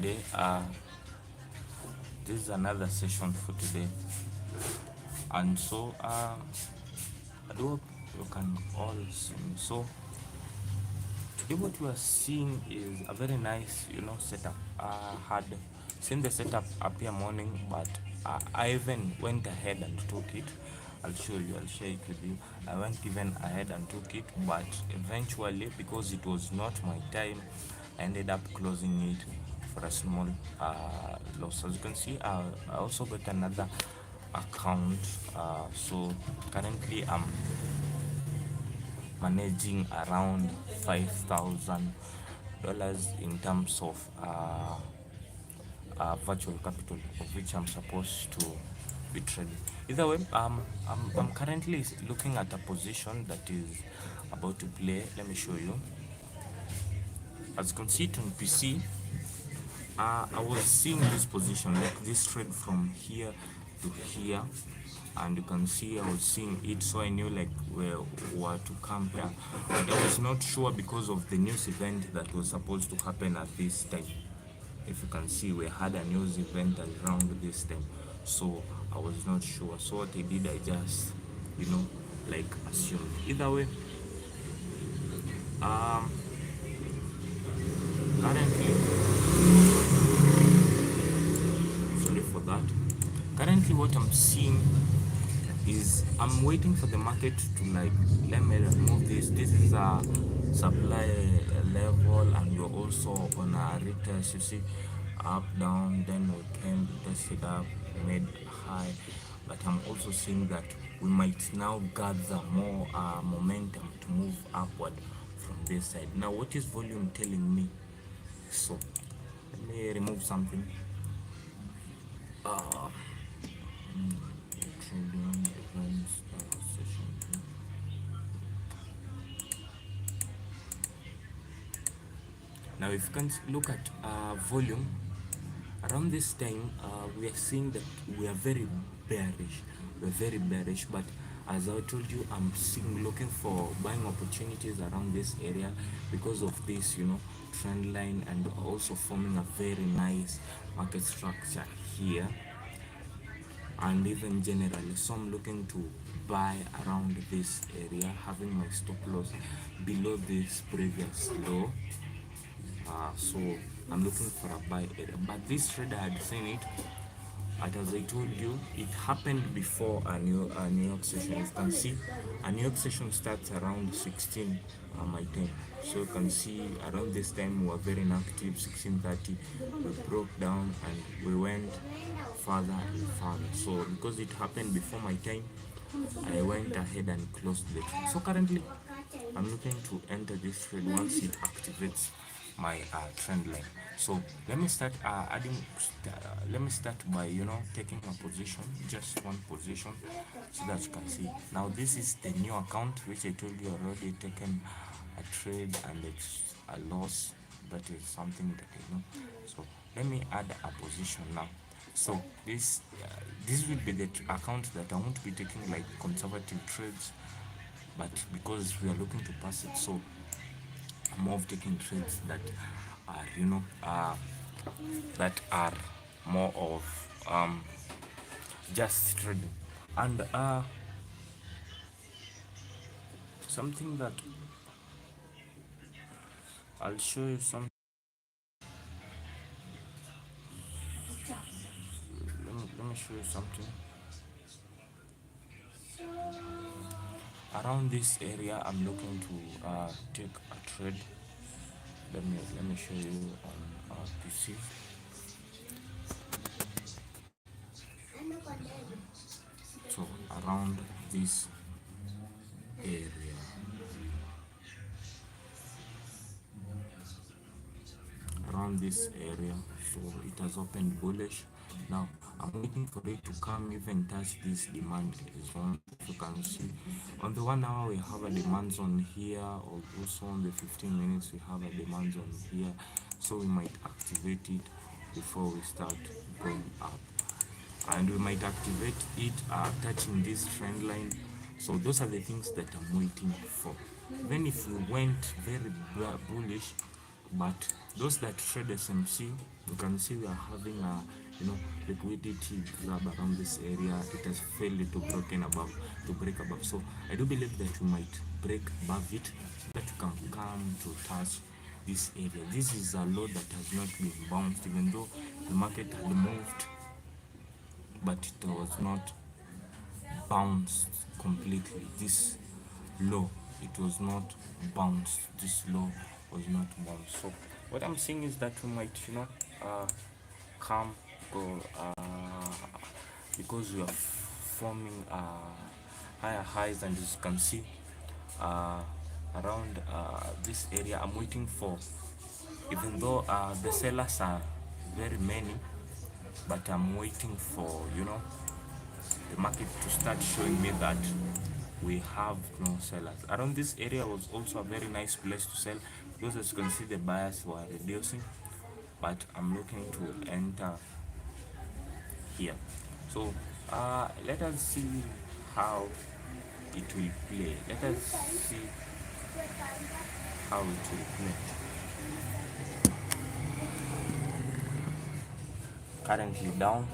today. This is another session for today, and so I do hope you can all see me. So today, what we are seeing is a very nice, setup. I had seen the setup appear morning, but I even went ahead and took it. I'll show you. I'll share it with you. I went even ahead and took it, but eventually, because it was not my time, I ended up closing it for a small loss. As you can see, I also got another account. So currently, I'm managing around $5,000 in terms of virtual capital, of which I'm supposed to be trading. Either way, I'm currently looking at a position that is about to play. Let me show you. As you can see it on PC, I was seeing this position, like this trade from here to here, and you can see I was seeing it, so I knew like where to come here, but I was not sure because of the news event that was supposed to happen at this time. If you can see, we had a news event around this time, so I was not sure. So what I did, I just, like assumed. Either way, um currently, sorry for that. Currently, what I'm seeing is I'm waiting for the market to, like, let me remove this. This is a supply level, and we're also on a retest. You see, up, down, then we came, tested up, made high. But I'm also seeing that we might now gather more momentum to move upward from this side. Now, what is volume telling me? So let me remove something. Trading events session. Now, if you can look at volume, around this time, we are seeing that we are very bearish. We're very bearish, but as I told you, I'm looking for buying opportunities around this area because of this, trend line, and also forming a very nice market structure here, and even generally. So I'm looking to buy around this area, having my stop loss below this previous low. So I'm looking for a buy area, but this trade I had seen it, and as I told you, it happened before a New York session. You can see a New York session starts around 16 my time. So you can see around this time we were very inactive. 16:30 we broke down and we went further and further. So because it happened before my time, I went ahead and closed the trade. So currently I'm looking to enter this trade once it activates my trend line. So let me start let me start by taking a position, just one position, so that you can see. Now this is the new account which I told you already taken a trade and it's a loss. That is something that I know. So let me add a position now. So this will be the account that I won't be taking like conservative trades, but because we are looking to pass it, so I'm more of taking trades that are that are more of just trading. And something that I'll show you some. Let me show you something. Around this area, I'm looking to take a trade. Let me show you on PC. So around this area, so it has opened bullish. Now I'm waiting for it to come even touch this demand zone. If you can see on the 1 hour we have a demand zone here, or also on the 15 minutes we have a demand zone here, so we might activate it before we start going up, and we might activate it touching this trend line. So those are the things that I'm waiting for. Then if we went very bullish, but those that trade SMC, you can see we are having a, liquidity grab around this area. It has failed to break above. So I do believe that we might break above it, so that we can come to touch this area. This is a low that has not been bounced, even though the market had moved, but it was not bounced completely. This low, it was not bounced. This low was not bounced. So what I'm saying is that we might, come go, because we are forming higher highs, and as you can see, uh, around this area, I'm waiting for, even though the sellers are very many, but I'm waiting for, the market to start showing me that we have no sellers. Around this area was also a very nice place to sell, because as you can see, the buyers were reducing, but I'm looking to enter here. So let us see how it will play. Let us see how it will play. Currently down.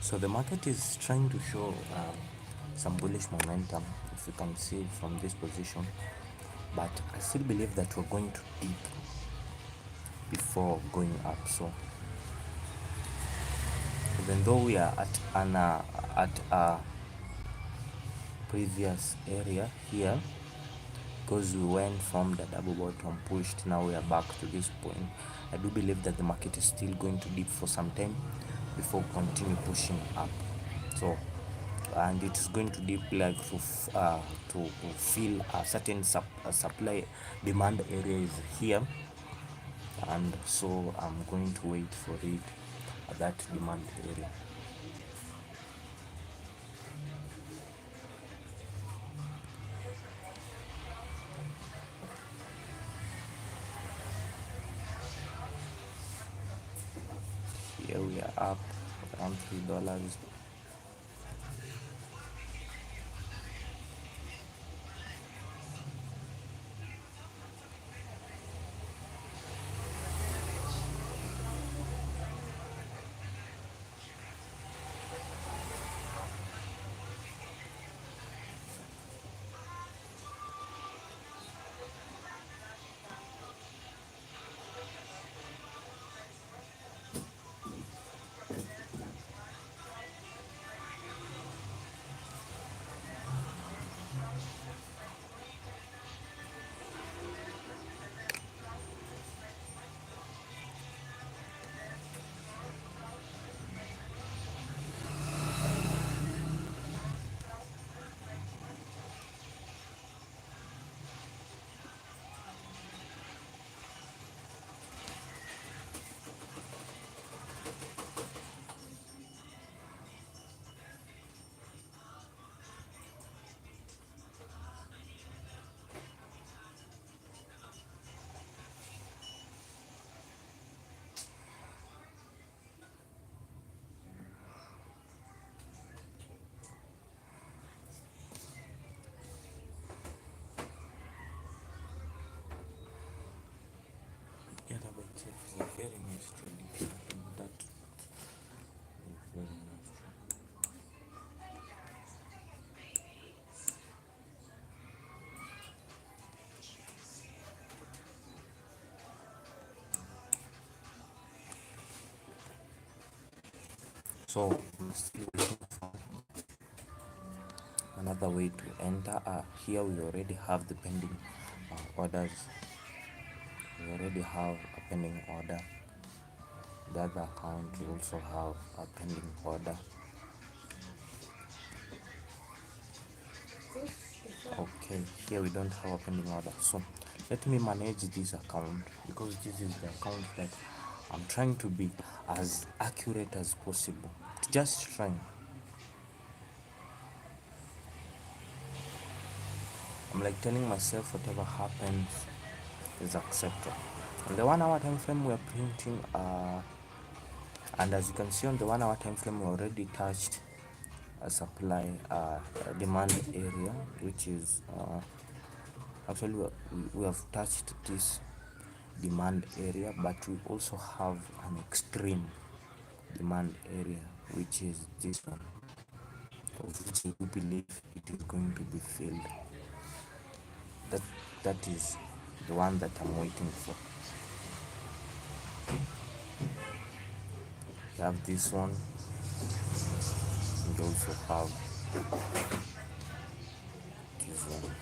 So the market is trying to show some bullish momentum, if you can see from this position, but I still believe that we're going to dip before going up. So even though we are at a previous area here, because we went from the double bottom, pushed, now we are back to this point, I do believe that the market is still going to dip for some time before continue pushing up. So and it is going to dip like to fill a certain supply demand area is here, and so I'm going to wait for it at that demand area. Here we are up around $3. Yeah, double check is a very nice trading. That is very nice. So I'm still waiting for another way to enter. Here we already have the pending orders. We already have a pending order. The other account we also have a pending order. Okay, here we don't have a pending order. So let me manage this account, because this is the account that I'm trying to be as accurate as possible. Just trying. I'm like telling myself whatever happens is acceptable. On the 1 hour time frame we're printing and as you can see on the 1 hour time frame we already touched a supply demand area, which is actually we have touched this demand area, but we also have an extreme demand area, which is this one, of which we believe it is going to be filled. That is the one that I'm waiting for. We have this one, we also have this one.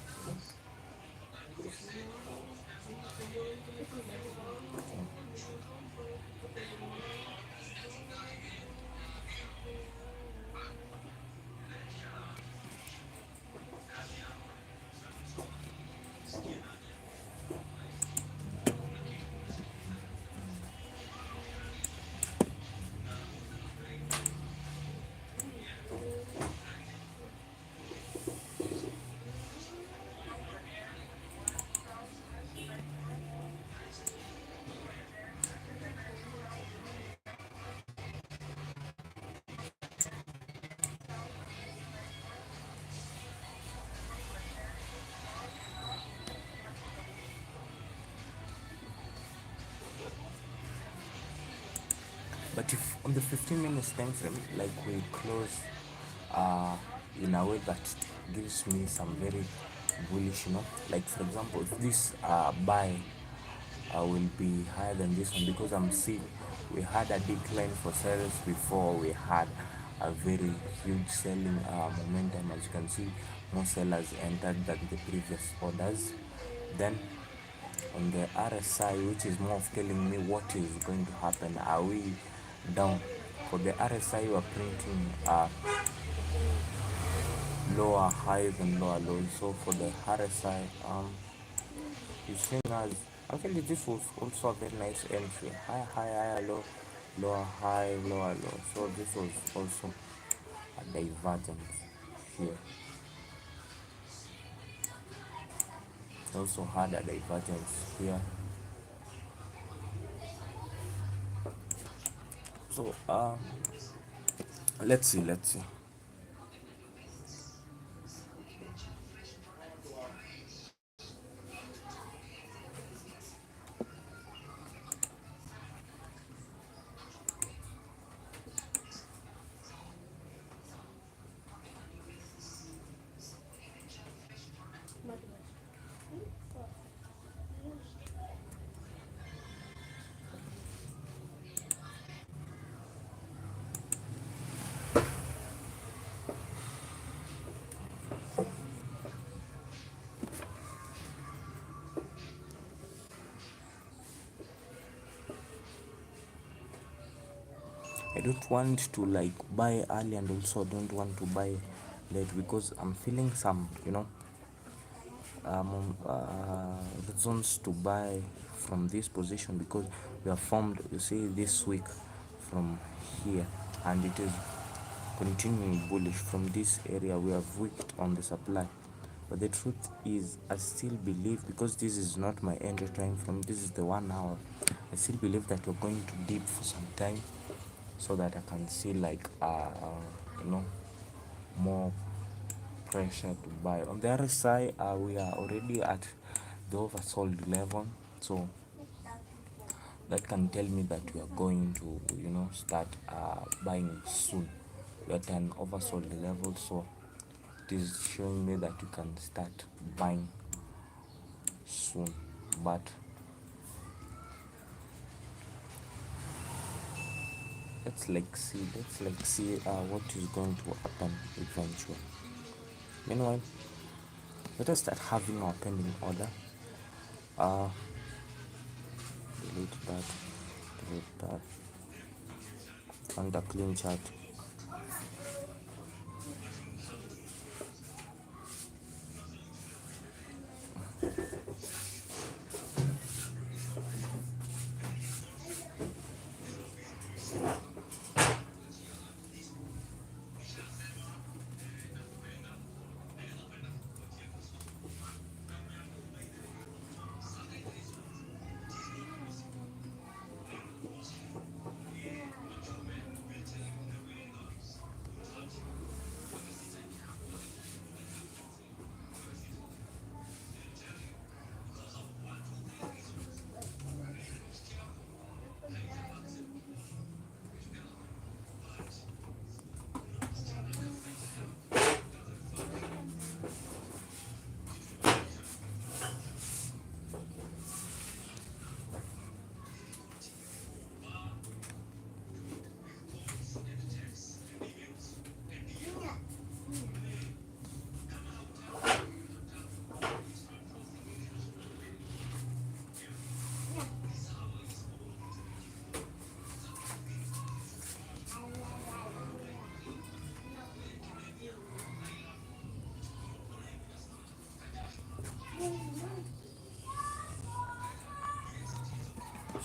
But if on the 15 minutes time frame, like we close uh, in a way that gives me some very bullish, like for example, if this buy will be higher than this one, because I'm seeing we had a decline for sales before we had a very huge selling momentum. As you can see, more sellers entered than the previous orders. Then on the RSI, which is more of telling me what is going to happen, are we down? For the RSI, you are printing lower highs and lower lows. So for the RSI, it's showing us, actually this was also a very nice entry, high high high low, lower high lower low. So this was also a divergence here. Also had a divergence here. So let's see. I don't want to like buy early and also don't want to buy late, because I'm feeling some, reasons to buy from this position, because we have formed, you see, this week from here, and it is continuing bullish from this area. We have wicked on the supply, but the truth is I still believe, because this is not my entry time from, this is the 1 hour, I still believe that we're going to dip for some time, so that I can see like you know more pressure to buy. On the other side, we are already at the oversold level, so that can tell me that we are going to start buying soon. We are at an oversold level, so it is showing me that you can start buying soon. But let's like see what is going to happen eventually. Meanwhile, let us start having our pending order. uh delete that, delete that, and the clean chart.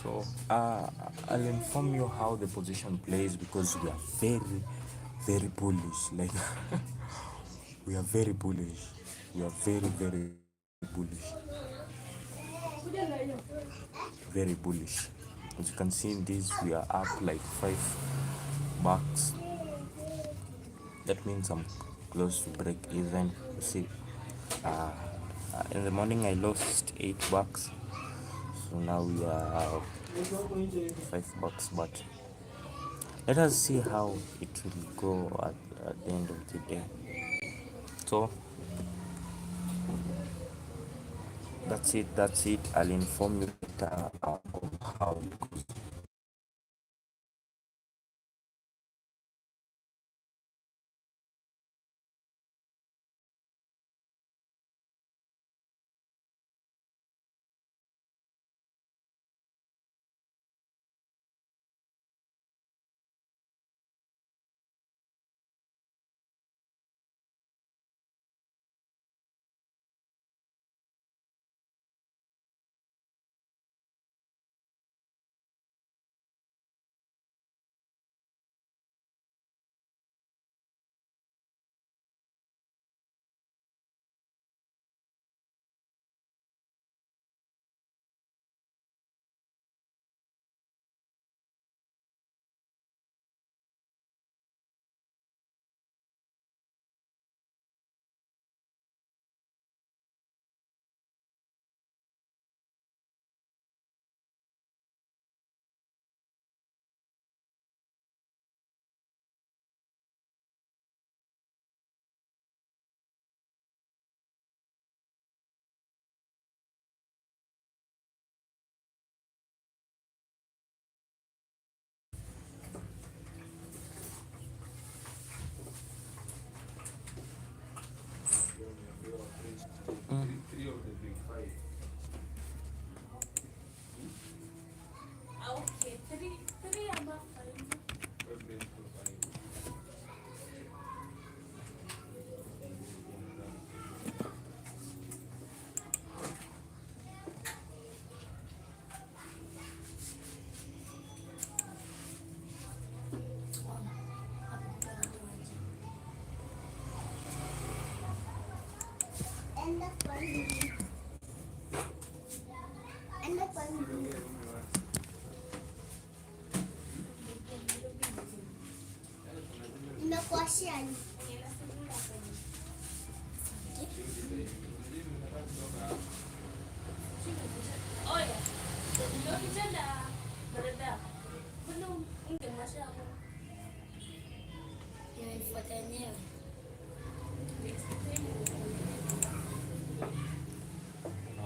So I'll inform you how the position plays, because we are very, very bullish. Like we are very bullish. We are very, very bullish. Very bullish. As you can see in this, we are up like $5. That means I'm close to break even. You see, in the morning I lost $8. So now we are $5, but Let us see how it will go at the end of the day. So that's it. I'll inform you later of how it goes.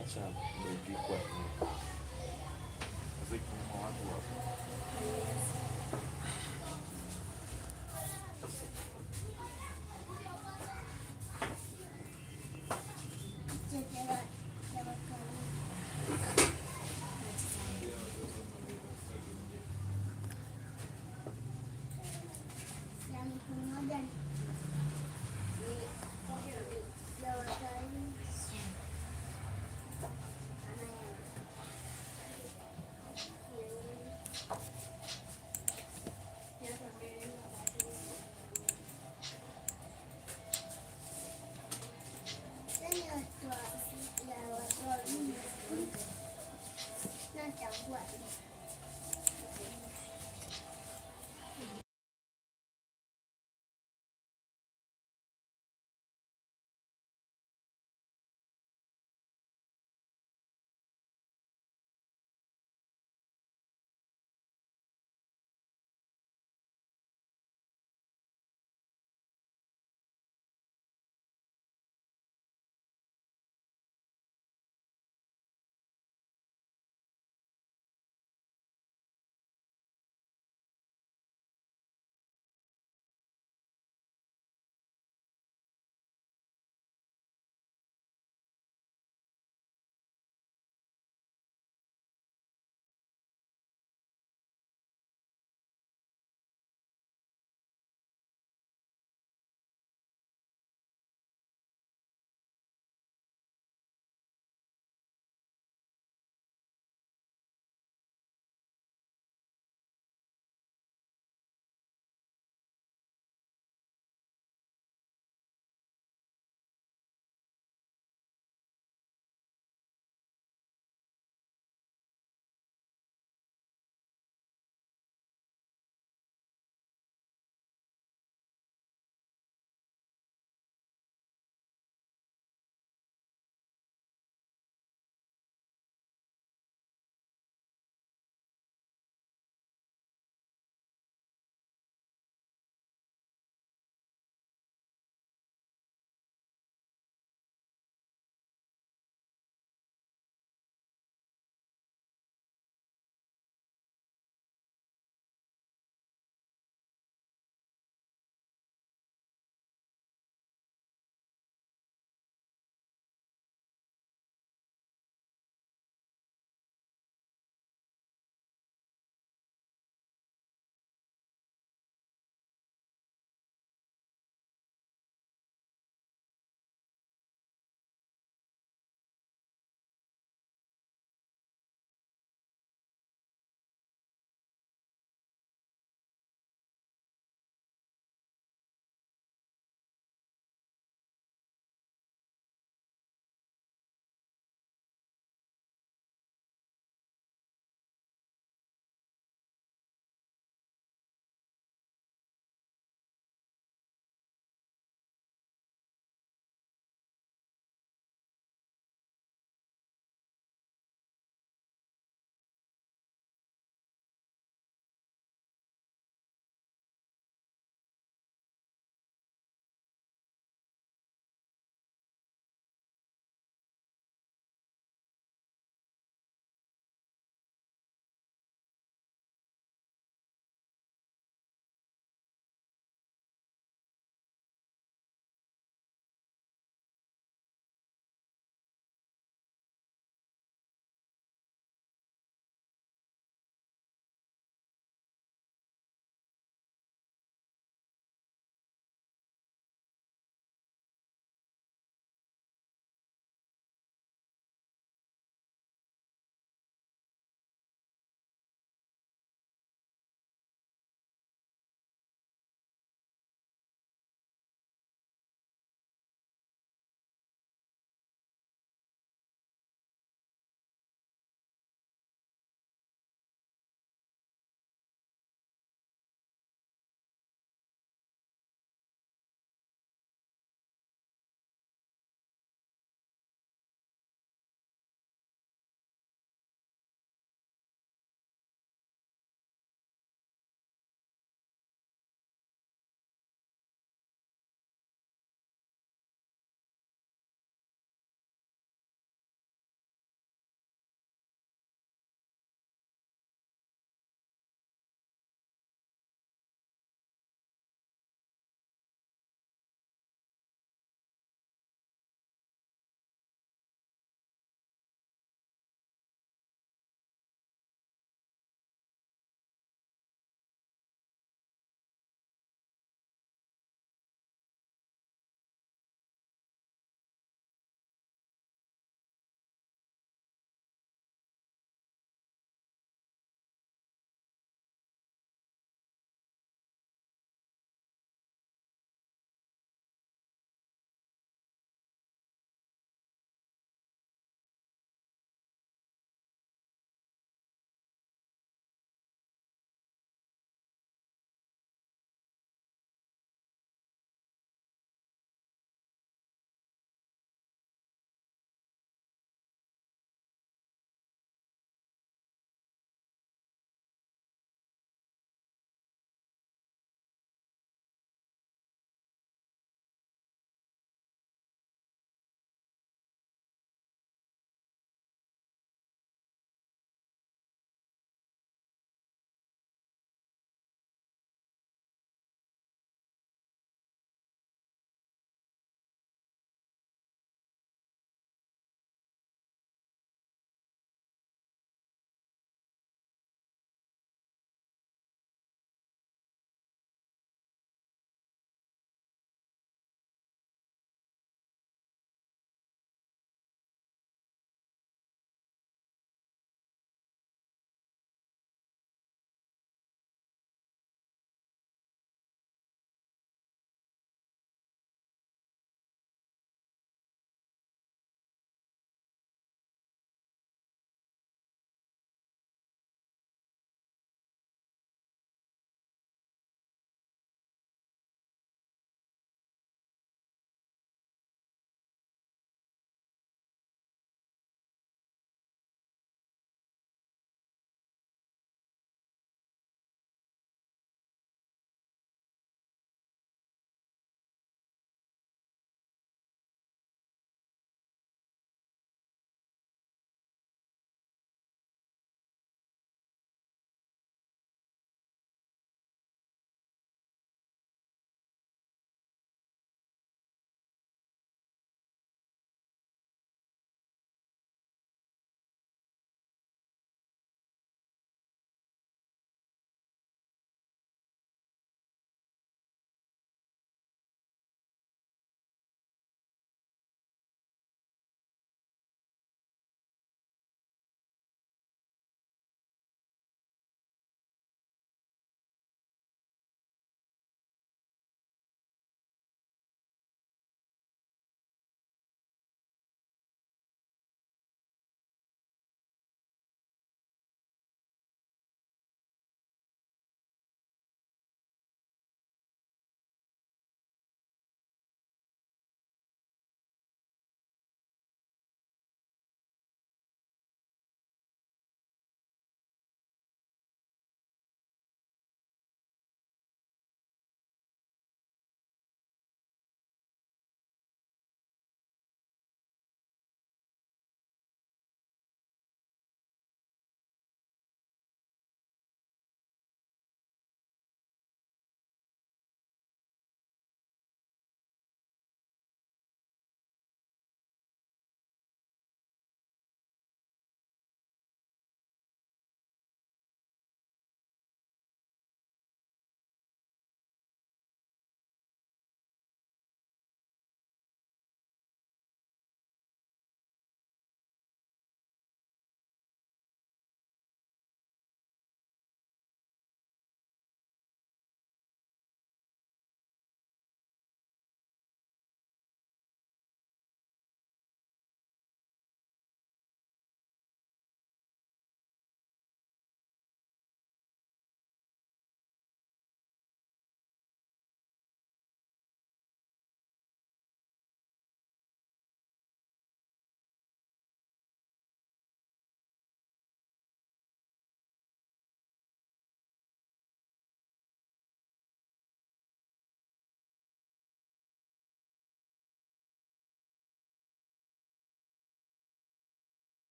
Acha kupikwa vitu watu wa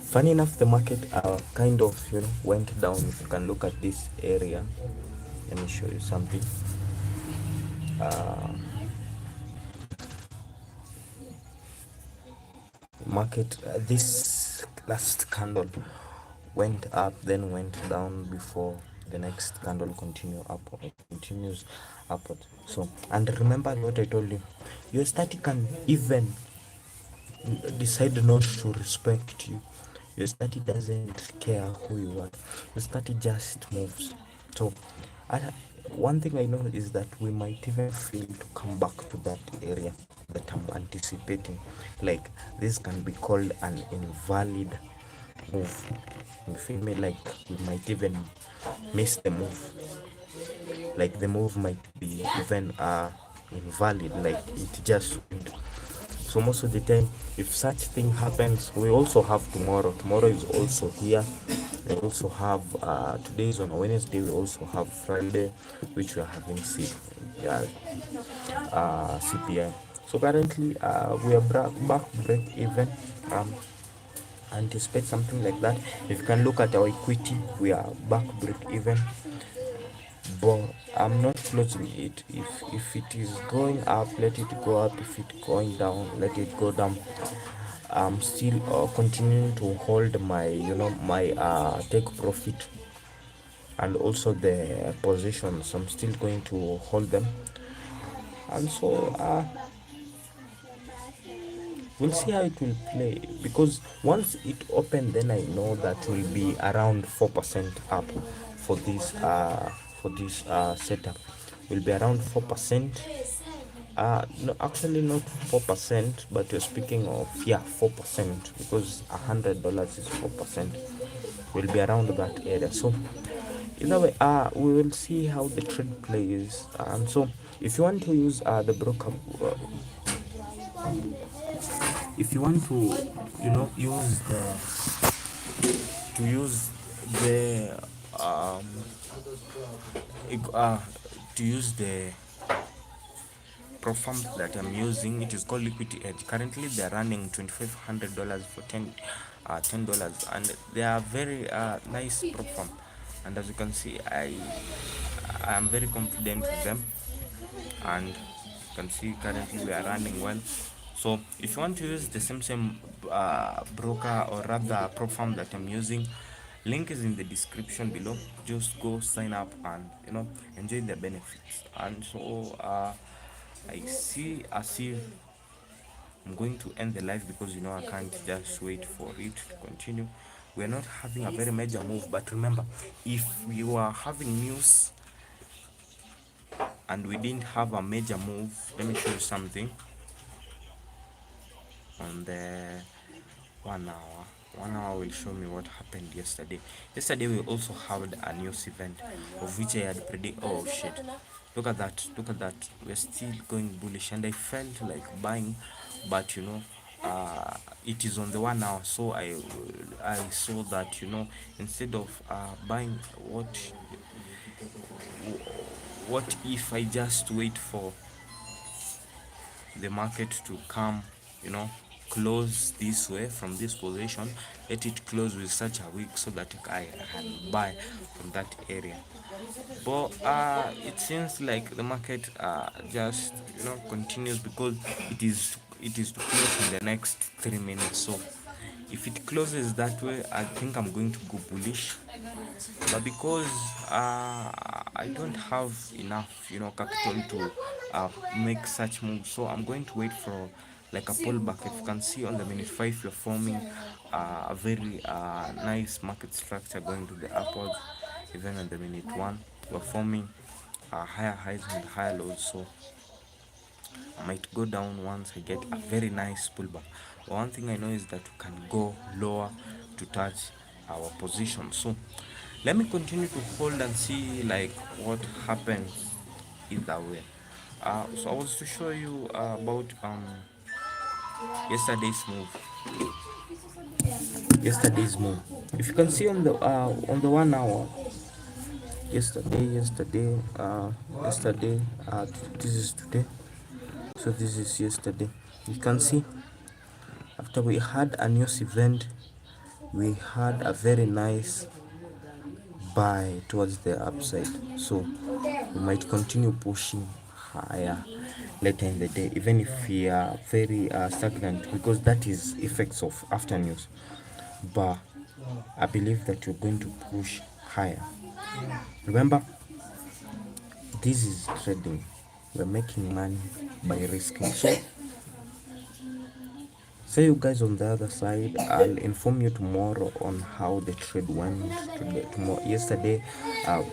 Funny enough, the market kind of went down. If you can look at this area, let me show you something. uh, Market, this last candle went up, then went down before the next candle continues upward. So, and remember what I told you, your study can even decide not to respect you. Your study doesn't care who you are. Your study just moves. So, I, one thing I know is that we might even fail to come back to that area that I'm anticipating. Like, this can be called an invalid move. You feel me? Like, we might even miss the move. Like, the move might be even invalid. Like, it just went. So most of the time, if such thing happens, we also have tomorrow. Tomorrow is also here. We also have today is on a Wednesday. We also have Friday, which we are having CPI. So currently, we are back break even. Anticipate something like that. If you can look at our equity, we are back break even, but I'm not closing it. If it is going up, let it go up. If it going down, let it go down. I'm still continuing to hold my my take profit, and also the positions. I'm still going to hold them, and so we'll see how it will play, because once it open, then I know that will be around 4% up for this setup. Will be around 4%. No, actually not 4%, but you're speaking of, yeah, 4, because $100 is 4. Will be around that area. So either way, we will see how the trade plays. And so if you want to use the broker, if you want to use the um to use the Profam that I'm using, it is called Liquidity Edge. Currently, they're running $2,500 for $10, and they are very nice Profam. And as you can see, I am very confident with them, and you can see currently we are running well. So if you want to use the same broker, or rather Profam that I'm using, link is in the description below. Just go sign up and enjoy the benefits. And so I see as if I'm going to end the live, because I can't just wait for it to continue. We're not having a very major move, but remember, if we were having news and we didn't have a major move, let me show you something on the 1 hour. 1 hour will show me what happened yesterday. Yesterday we also had a news event, of which I had predicted. Oh shit, look at that, look at that, we're still going bullish, and I felt like buying, but it is on the 1 hour. So I saw that, instead of buying, what if I just wait for the market to come, close this way from this position, let it close with such a wick, so that I can buy from that area. But it seems like the market just continues, because it is to close in the next 3 minutes. So if it closes that way, I think I'm going to go bullish. But because I don't have enough capital to make such moves, so I'm going to wait for like a pullback. If you can see on the minute 5, you're forming a very nice market structure going to the upwards. Even on the minute 1, we're forming higher highs and higher lows. So I might go down once I get a very nice pullback. But one thing I know is that we can go lower to touch our position. So let me continue to hold and see like what happens either way. So I was to show you about yesterday's move. Yesterday's move. If you can see on the 1 hour, yesterday, this is today. So this is yesterday. You can see after we had a news event, we had a very nice buy towards the upside, so we might continue pushing higher later in the day, even if we are very stagnant, because that is effects of after news. But I believe that you're going to push higher. Remember, this is trading. We're making money by risking. So see you guys on the other side. I'll inform you tomorrow on how the trade went today. Tomorrow, yesterday,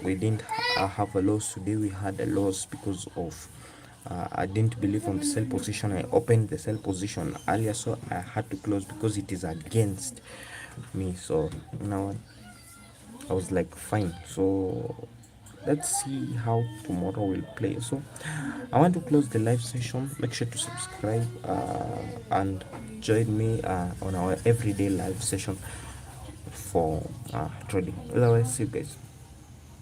we didn't have a loss. Today we had a loss because of I didn't believe on the sell position. I opened the sell position earlier, so I had to close because it is against me. So now I was like, fine. So let's see how tomorrow will play. So I want to close the live session. Make sure to subscribe and join me on our everyday live session for trading. Otherwise, see you guys.